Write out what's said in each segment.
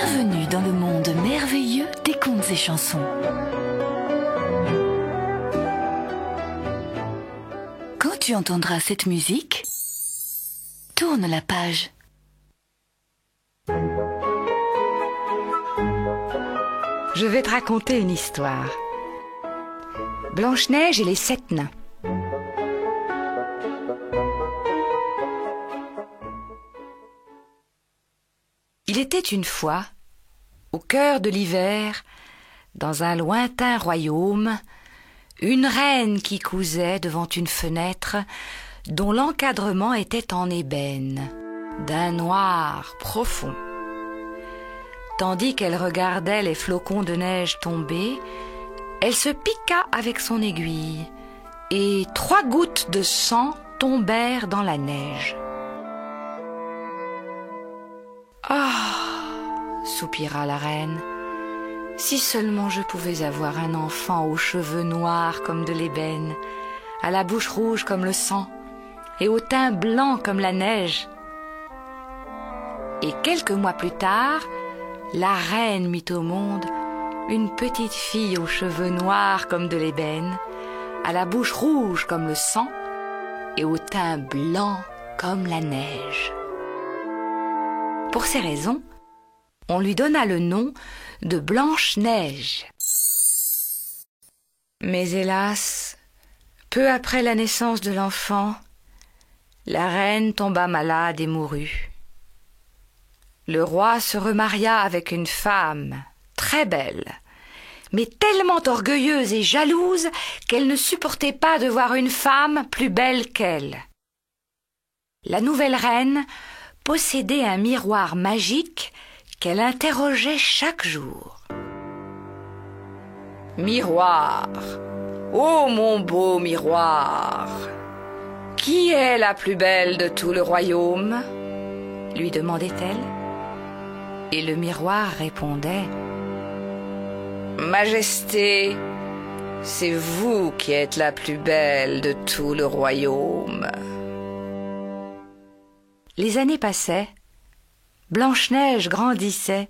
Bienvenue dans le monde merveilleux des contes et chansons. Quand tu entendras cette musique, tourne la page. Je vais te raconter une histoire. Blanche-Neige et les 7 nains. Il était une fois, au cœur de l'hiver, dans un lointain royaume, une reine qui cousait devant une fenêtre dont l'encadrement était en ébène, d'un noir profond. Tandis qu'elle regardait les flocons de neige tomber, elle se piqua avec son aiguille, et 3 gouttes de sang tombèrent dans la neige. « Ah !» soupira la reine. « Si seulement je pouvais avoir un enfant aux cheveux noirs comme de l'ébène, à la bouche rouge comme le sang, et au teint blanc comme la neige. » Et quelques mois plus tard, la reine mit au monde une petite fille aux cheveux noirs comme de l'ébène, à la bouche rouge comme le sang, et au teint blanc comme la neige. Pour ces raisons, on lui donna le nom de Blanche-Neige. Mais hélas, peu après la naissance de l'enfant, la reine tomba malade et mourut. Le roi se remaria avec une femme très belle, mais tellement orgueilleuse et jalouse qu'elle ne supportait pas de voir une femme plus belle qu'elle. La nouvelle reine possédait un miroir magique qu'elle interrogeait chaque jour. « Miroir, ô mon beau miroir, qui est la plus belle de tout le royaume ?» lui demandait-elle. Et le miroir répondait « Majesté, c'est vous qui êtes la plus belle de tout le royaume. » Les années passaient, Blanche-Neige grandissait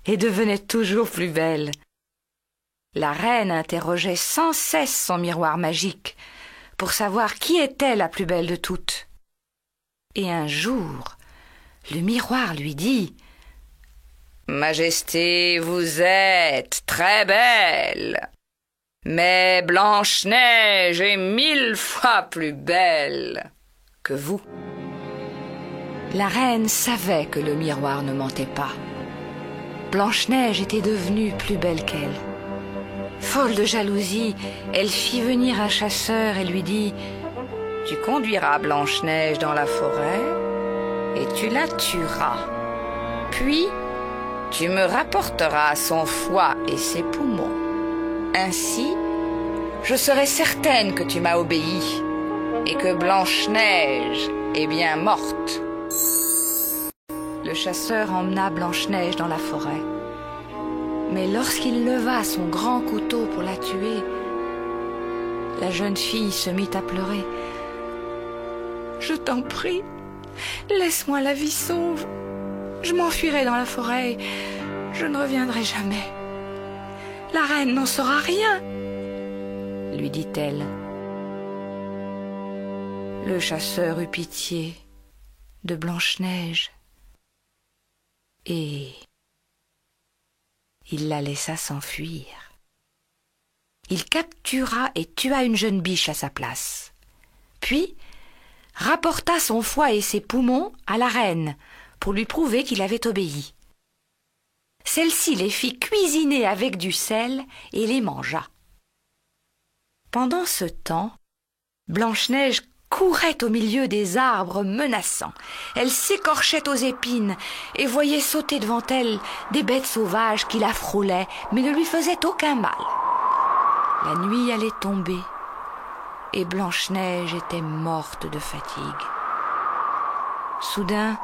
et devenait toujours plus belle. La reine interrogeait sans cesse son miroir magique pour savoir qui était la plus belle de toutes. Et un jour, le miroir lui dit « Majesté, vous êtes très belle, mais Blanche-Neige est 1000 fois plus belle que vous. » La reine savait que le miroir ne mentait pas. Blanche-Neige était devenue plus belle qu'elle. Folle de jalousie, elle fit venir un chasseur et lui dit « Tu conduiras Blanche-Neige dans la forêt et tu la tueras. Puis, tu me rapporteras son foie et ses poumons. Ainsi, je serai certaine que tu m'as obéi et que Blanche-Neige est bien morte. » Le chasseur emmena Blanche-Neige dans la forêt. Mais lorsqu'il leva son grand couteau pour la tuer, la jeune fille se mit à pleurer. « Je t'en prie, laisse-moi la vie sauve. Je m'enfuirai dans la forêt. Je ne reviendrai jamais. La reine n'en saura rien, » lui dit-elle. Le chasseur eut pitié de Blanche-Neige et il la laissa s'enfuir. Il captura et tua une jeune biche à sa place. Puis rapporta son foie et ses poumons à la reine pour lui prouver qu'il avait obéi. Celle-ci les fit cuisiner avec du sel et les mangea. Pendant ce temps, Blanche-Neige courait au milieu des arbres menaçants. Elle s'écorchait aux épines et voyait sauter devant elle des bêtes sauvages qui la frôlaient mais ne lui faisaient aucun mal. La nuit allait tomber et Blanche-Neige était morte de fatigue. Soudain,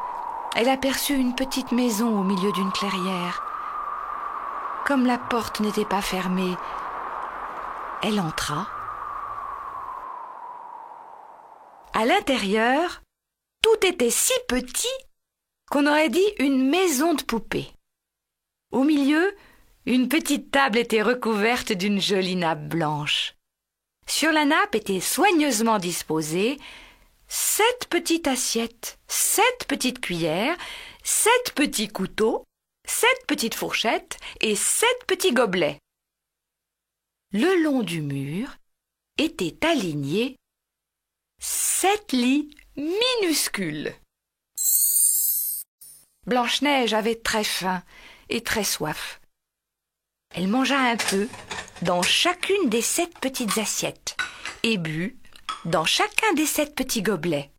elle aperçut une petite maison au milieu d'une clairière. Comme la porte n'était pas fermée, elle entra. À l'intérieur, tout était si petit qu'on aurait dit une maison de poupée. Au milieu, une petite table était recouverte d'une jolie nappe blanche. Sur la nappe étaient soigneusement disposées 7 petites assiettes, 7 petites cuillères, 7 petits couteaux, 7 petites fourchettes et 7 petits gobelets. Le long du mur étaient alignés 7 lits minuscules. Blanche-Neige avait très faim et très soif. Elle mangea un peu dans chacune des 7 petites assiettes et but dans chacun des 7 petits gobelets.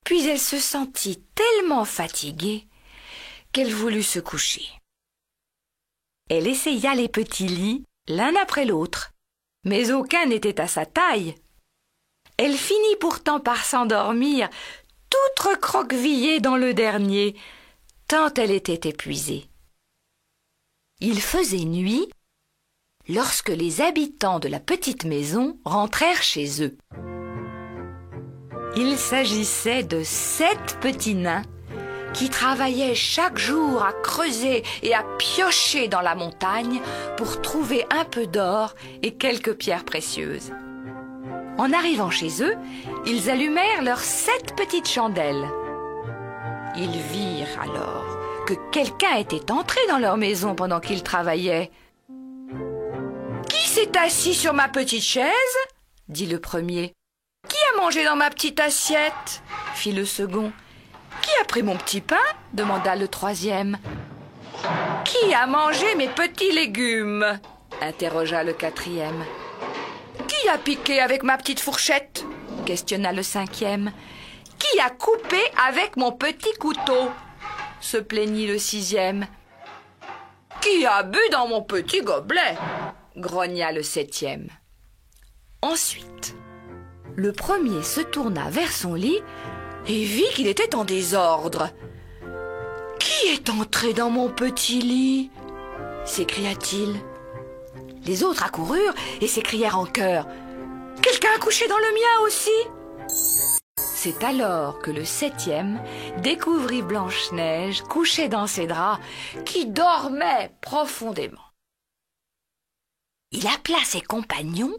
Puis elle se sentit tellement fatiguée qu'elle voulut se coucher. Elle essaya les petits lits l'un après l'autre, mais aucun n'était à sa taille. Elle finit pourtant par s'endormir, toute recroquevillée dans le dernier, tant elle était épuisée. Il faisait nuit lorsque les habitants de la petite maison rentrèrent chez eux. Il s'agissait de 7 petits nains qui travaillaient chaque jour à creuser et à piocher dans la montagne pour trouver un peu d'or et quelques pierres précieuses. En arrivant chez eux, ils allumèrent leurs 7 petites chandelles. Ils virent alors que quelqu'un était entré dans leur maison pendant qu'ils travaillaient. « Qui s'est assis sur ma petite chaise ?» dit le premier. « Qui a mangé dans ma petite assiette ?» fit le second. « Qui a pris mon petit pain ?» demanda le troisième. « Qui a mangé mes petits légumes ?» interrogea le quatrième. « Qui a piqué avec ma petite fourchette ?» questionna le cinquième. « Qui a coupé avec mon petit couteau ?» se plaignit le sixième. « Qui a bu dans mon petit gobelet ?» grogna le septième. Ensuite, le premier se tourna vers son lit et vit qu'il était en désordre. « Qui est entré dans mon petit lit ?» s'écria-t-il. Les autres accoururent et s'écrièrent en chœur. « Quelqu'un a couché dans le mien aussi ?» C'est alors que le septième découvrit Blanche-Neige couchée dans ses draps, qui dormait profondément. Il appela ses compagnons,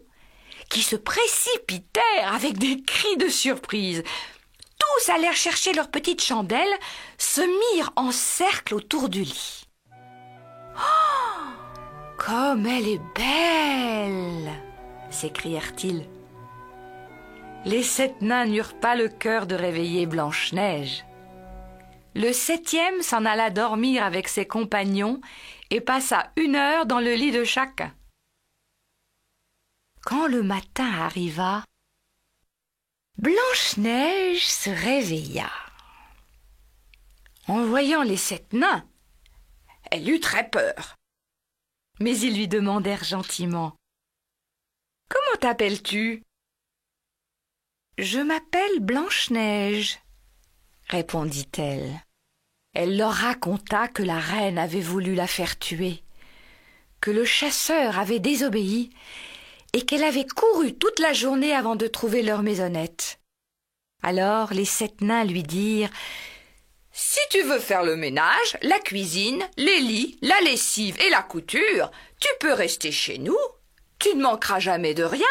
qui se précipitèrent avec des cris de surprise. Tous allèrent chercher leurs petites chandelles, se mirent en cercle autour du lit. « Oh, comme elle est belle !» s'écrièrent-ils. Les 7 nains n'eurent pas le cœur de réveiller Blanche-Neige. Le septième s'en alla dormir avec ses compagnons et passa 1 heure dans le lit de chacun. Quand le matin arriva, Blanche-Neige se réveilla. En voyant les 7 nains, elle eut très peur. Mais ils lui demandèrent gentiment « Comment t'appelles-tu » ? « Je m'appelle Blanche-Neige, » répondit-elle. Elle leur raconta que la reine avait voulu la faire tuer, que le chasseur avait désobéi et qu'elle avait couru toute la journée avant de trouver leur maisonnette. Alors les 7 nains lui dirent « Si tu veux faire le ménage, la cuisine, les lits, la lessive et la couture, tu peux rester chez nous, tu ne manqueras jamais de rien. »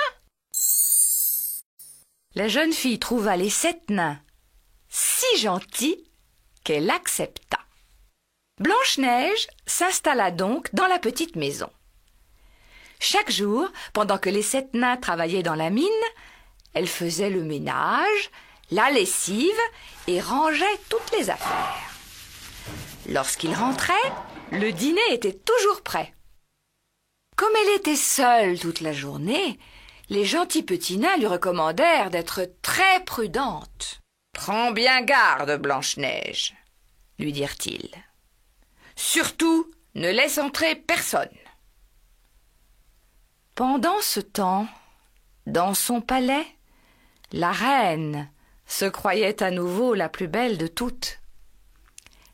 La jeune fille trouva les 7 nains si gentils qu'elle accepta. Blanche-Neige s'installa donc dans la petite maison. Chaque jour, pendant que les 7 nains travaillaient dans la mine, elle faisait le ménage, la lessive et rangeait toutes les affaires. Lorsqu'ils rentraient, le dîner était toujours prêt. Comme elle était seule toute la journée, les gentils petits nains lui recommandèrent d'être très prudente. « Prends bien garde, Blanche-Neige, » lui dirent-ils. « Surtout, ne laisse entrer personne. » Pendant ce temps, dans son palais, la reine se croyait à nouveau la plus belle de toutes.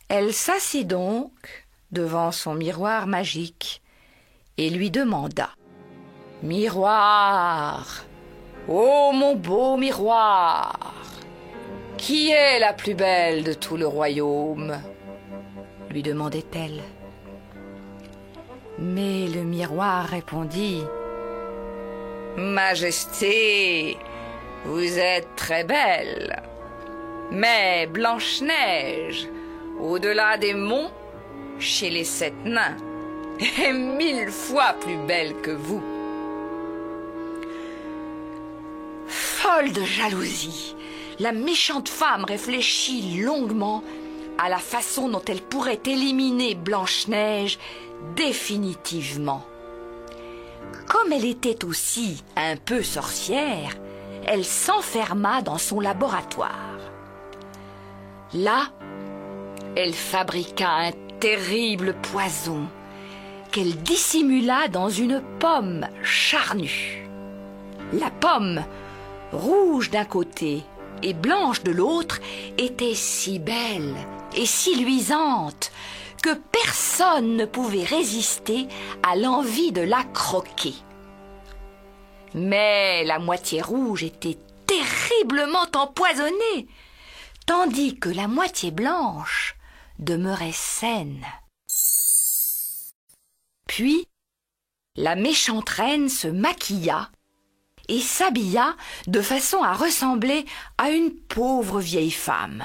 Elle s'assit donc devant son miroir magique et lui demanda « Miroir, ô mon beau miroir, qui est la plus belle de tout le royaume ?» lui demandait-elle. Mais le miroir répondit: « Majesté, vous êtes très belle, mais Blanche-Neige, au-delà des monts, chez les 7 nains, est 1000 fois plus belle que vous. » Folle de jalousie, la méchante femme réfléchit longuement à la façon dont elle pourrait éliminer Blanche-Neige définitivement. Comme elle était aussi un peu sorcière, elle s'enferma dans son laboratoire. Là, elle fabriqua un terrible poison qu'elle dissimula dans une pomme charnue. La pomme, rouge d'un côté et blanche de l'autre, était si belle et si luisante que personne ne pouvait résister à l'envie de la croquer. Mais la moitié rouge était terriblement empoisonnée, tandis que la moitié blanche demeurait saine. Puis, la méchante reine se maquilla et s'habilla de façon à ressembler à une pauvre vieille femme.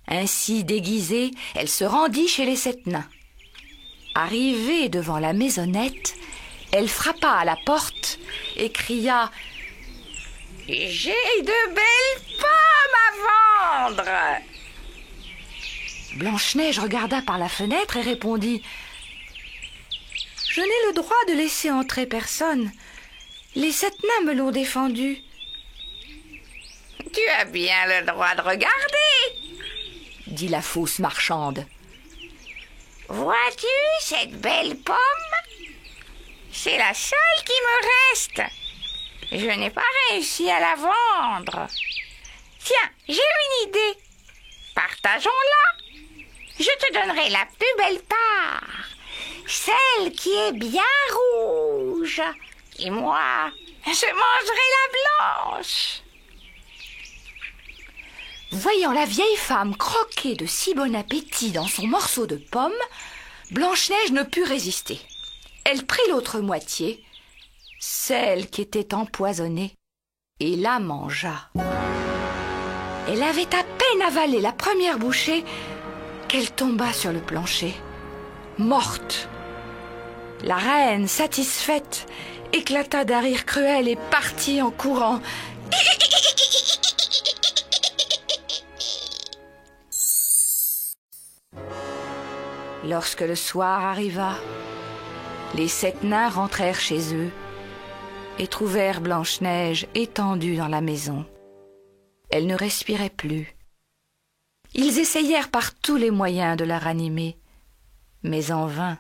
Ainsi déguisée, elle se rendit chez les 7 nains. Arrivée devant la maisonnette, elle frappa à la porte et cria: « J'ai de belles pommes à vendre !» Blanche-Neige regarda par la fenêtre et répondit: « Je n'ai le droit de laisser entrer personne. Les 7 nains me l'ont défendu. »« Tu as bien le droit de regarder, » dit la fausse marchande. « Vois-tu cette belle pomme? C'est la seule qui me reste. Je n'ai pas réussi à la vendre. Tiens, j'ai une idée. Partageons-la. Je te donnerai la plus belle part, celle qui est bien rouge. Et moi, je mangerai la blanche. » Voyant la vieille femme croquer de si bon appétit dans son morceau de pomme, Blanche-Neige ne put résister. Elle prit l'autre moitié, celle qui était empoisonnée, et la mangea. Elle avait à peine avalé la première bouchée qu'elle tomba sur le plancher, morte. La reine, satisfaite, éclata d'un rire cruel et partit en courant. Lorsque le soir arriva, les 7 nains rentrèrent chez eux et trouvèrent Blanche-Neige étendue dans la maison. Elle ne respirait plus. Ils essayèrent par tous les moyens de la ranimer, mais en vain.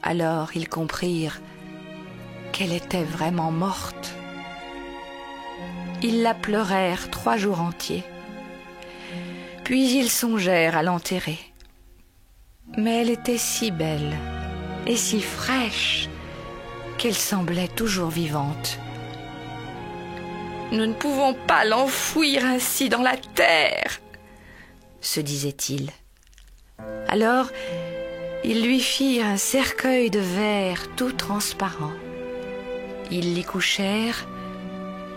Alors ils comprirent qu'elle était vraiment morte. Ils la pleurèrent 3 jours entiers. Puis ils songèrent à l'enterrer. Mais elle était si belle et si fraîche qu'elle semblait toujours vivante. « Nous ne pouvons pas l'enfouir ainsi dans la terre, » se disait-il. Alors, ils lui firent un cercueil de verre tout transparent. Ils l'y couchèrent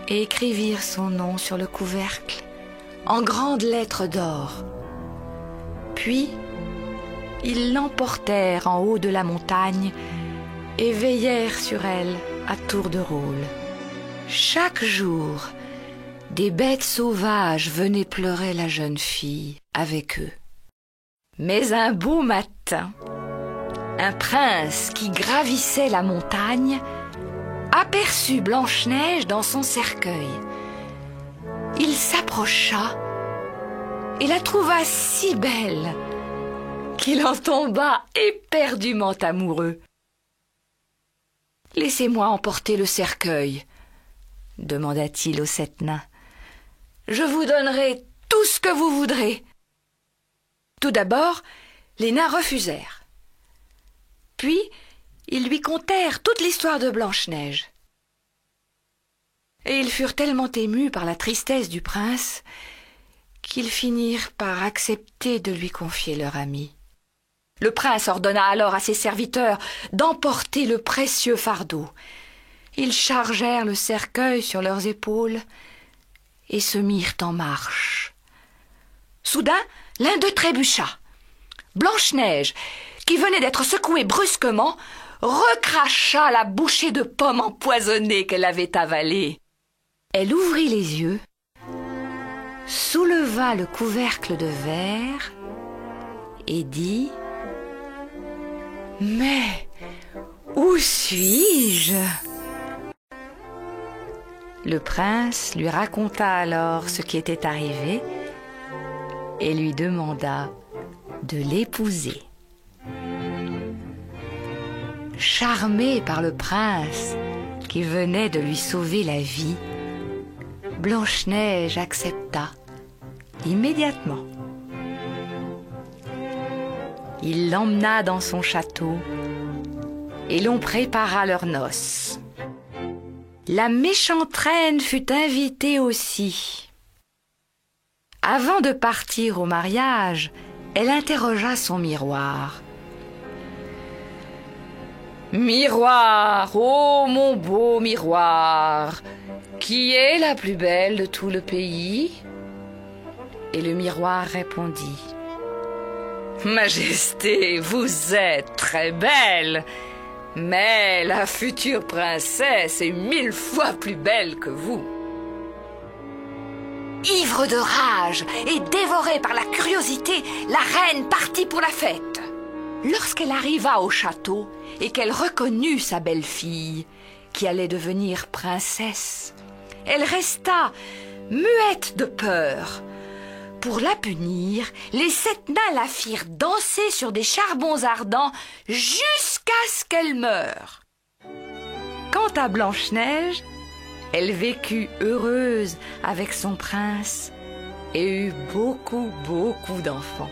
et écrivirent son nom sur le couvercle en grandes lettres d'or. Puis, ils l'emportèrent en haut de la montagne et veillèrent sur elle à tour de rôle. Chaque jour, des bêtes sauvages venaient pleurer la jeune fille avec eux. Mais un beau matin, un prince qui gravissait la montagne aperçut Blanche-Neige dans son cercueil. Il s'approcha et la trouva si belle qu'il en tomba éperdument amoureux. « Laissez-moi emporter le cercueil, » demanda-t-il aux 7 nains. « Je vous donnerai tout ce que vous voudrez. » Tout d'abord, les nains refusèrent. Puis, ils lui contèrent toute l'histoire de Blanche-Neige. Et ils furent tellement émus par la tristesse du prince qu'ils finirent par accepter de lui confier leur amie. Le prince ordonna alors à ses serviteurs d'emporter le précieux fardeau. Ils chargèrent le cercueil sur leurs épaules et se mirent en marche. Soudain, l'un d'eux trébucha. Blanche-Neige, qui venait d'être secouée brusquement, recracha la bouchée de pommes empoisonnées qu'elle avait avalée. Elle ouvrit les yeux, souleva le couvercle de verre et dit « Mais où suis-je » Le prince lui raconta alors ce qui était arrivé et lui demanda de l'épouser. Charmée par le prince qui venait de lui sauver la vie, Blanche-Neige accepta immédiatement. Il l'emmena dans son château et l'on prépara leurs noces. La méchante reine fut invitée aussi. Avant de partir au mariage, elle interrogea son miroir. « Miroir, ô mon beau miroir, qui est la plus belle de tout le pays ?» Et le miroir répondit « Majesté, vous êtes très belle, mais la future princesse est 1000 fois plus belle que vous. » Ivre de rage et dévorée par la curiosité, la reine partit pour la fête. Lorsqu'elle arriva au château et qu'elle reconnut sa belle-fille, qui allait devenir princesse, elle resta muette de peur. Pour la punir, les 7 nains la firent danser sur des charbons ardents jusqu'à ce qu'elle meure. Quant à Blanche-Neige, elle vécut heureuse avec son prince et eut beaucoup d'enfants.